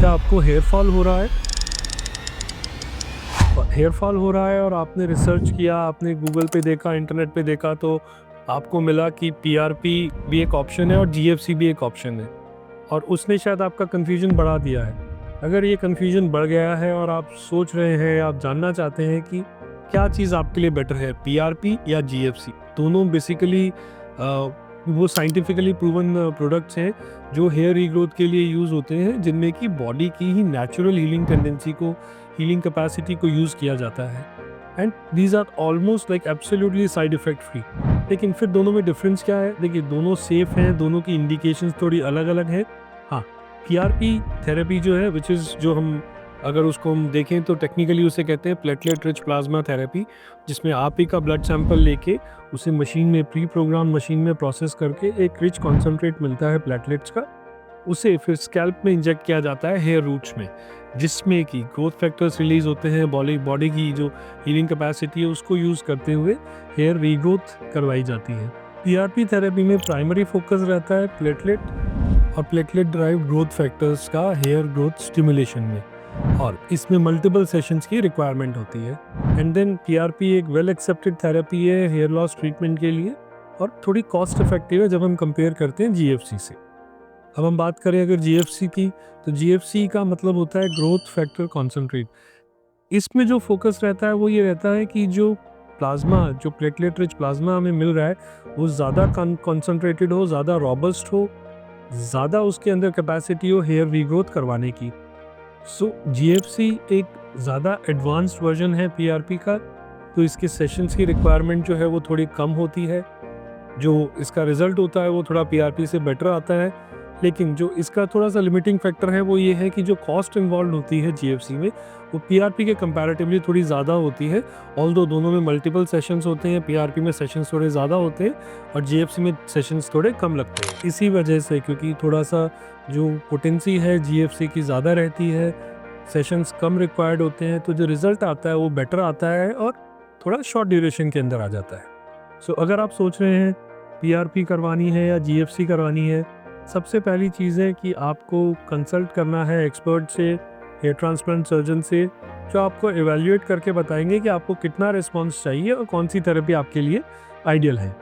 क्या आपको hair fall हो रहा है? हेयर फॉल हो रहा है और आपने रिसर्च किया, आपने गूगल पे देखा, इंटरनेट पे देखा, तो आपको मिला कि पीआरपी भी एक ऑप्शन है और जीएफसी भी एक ऑप्शन है, और उसने शायद आपका कन्फ्यूजन बढ़ा दिया है। अगर ये कन्फ्यूजन बढ़ गया है और आप सोच रहे हैं, आप जानना चाहते हैं कि क्या चीज़ आपके लिए बेटर है, पीआरपी या जीएफसी, दोनों बेसिकली वो साइंटिफिकली प्रूवन प्रोडक्ट्स हैं जो हेयर रीग्रोथ के लिए यूज़ होते हैं, जिनमें कि बॉडी की ही नेचुरल हीलिंग टेंडेंसी को, हीलिंग कैपेसिटी को यूज़ किया जाता है। And these are almost like absolutely side effect free. लेकिन फिर दोनों में डिफरेंस क्या है? देखिए, दोनों सेफ हैं, दोनों की इंडिकेशंस थोड़ी अलग अलग है। हाँ, पीआरपी थेरेपी जो है, विच इज़, जो हम अगर उसको हम देखें तो टेक्निकली उसे कहते हैं प्लेटलेट रिच प्लाज्मा थेरेपी, जिसमें आप ही का ब्लड सैंपल लेके उसे मशीन में, प्री प्रोग्राम मशीन में प्रोसेस करके एक रिच कॉन्सेंट्रेट मिलता है प्लेटलेट्स का, उसे फिर स्कैल्प में इंजेक्ट किया जाता है हेयर रूट्स में, जिसमें कि ग्रोथ फैक्टर्स रिलीज होते हैं, बॉडी की जो हीलिंग कैपेसिटी है उसको यूज़ करते हुए हेयर रीग्रोथ करवाई जाती है। पीआरपी थेरेपी में प्राइमरी फोकस रहता है प्लेटलेट और प्लेटलेट ड्राइव ग्रोथ फैक्टर्स का हेयर ग्रोथ स्टिमुलेशन में, और इसमें मल्टीपल सेशंस की रिक्वायरमेंट होती है। एंड देन पीआरपी एक वेल एक्सेप्टेड थेरेपी है हेयर लॉस ट्रीटमेंट के लिए, और थोड़ी कॉस्ट इफेक्टिव है जब हम कंपेयर करते हैं जीएफसी से। अब हम बात करें अगर जीएफसी की, तो जीएफसी का मतलब होता है ग्रोथ फैक्टर कॉन्सेंट्रेट। इसमें जो फोकस रहता है वो ये रहता है कि जो प्लाज्मा, जो प्लेटलेट रिच प्लाज्मा हमें मिल रहा है, वो ज़्यादा कॉन्सेंट्रेटेड हो, ज़्यादा रॉबस्ट हो, ज़्यादा उसके अंदर कैपेसिटी हो हेयर रीग्रोथ करवाने की। सो जीएफसी एक ज़्यादा एडवांस्ड वर्जन है पीआरपी का, तो इसके सेशंस की रिक्वायरमेंट जो है वो थोड़ी कम होती है, जो इसका रिजल्ट होता है वो थोड़ा पीआरपी से बेटर आता है। लेकिन जो इसका थोड़ा सा लिमिटिंग फैक्टर है वो ये है कि जो कॉस्ट इन्वॉल्व होती है जीएफसी में, वो पीआरपी के कंपैरेटिवली थोड़ी ज़्यादा होती है। ऑल्दो दोनों में मल्टीपल सेशंस होते हैं, पीआरपी में सेशंस थोड़े ज़्यादा होते हैं और जीएफसी में सेशंस थोड़े कम लगते हैं। इसी वजह से, क्योंकि थोड़ा सा जो पोटेंसी है जीएफसी की ज़्यादा रहती है, सेशंस कम रिक्वायर्ड होते हैं, तो जो रिजल्ट आता है वो बेटर आता है और थोड़ा शॉर्ट ड्यूरेशन के अंदर आ जाता है। सो अगर आप सोच रहे हैं पीआरपी करवानी है या जीएफसी करवानी है, सबसे पहली चीज़ है कि आपको कंसल्ट करना है एक्सपर्ट से, हेयर ट्रांसप्लांट सर्जन से, जो आपको एवेल्युएट करके बताएंगे कि आपको कितना रिस्पॉन्स चाहिए और कौन सी थेरेपी आपके लिए आइडियल है।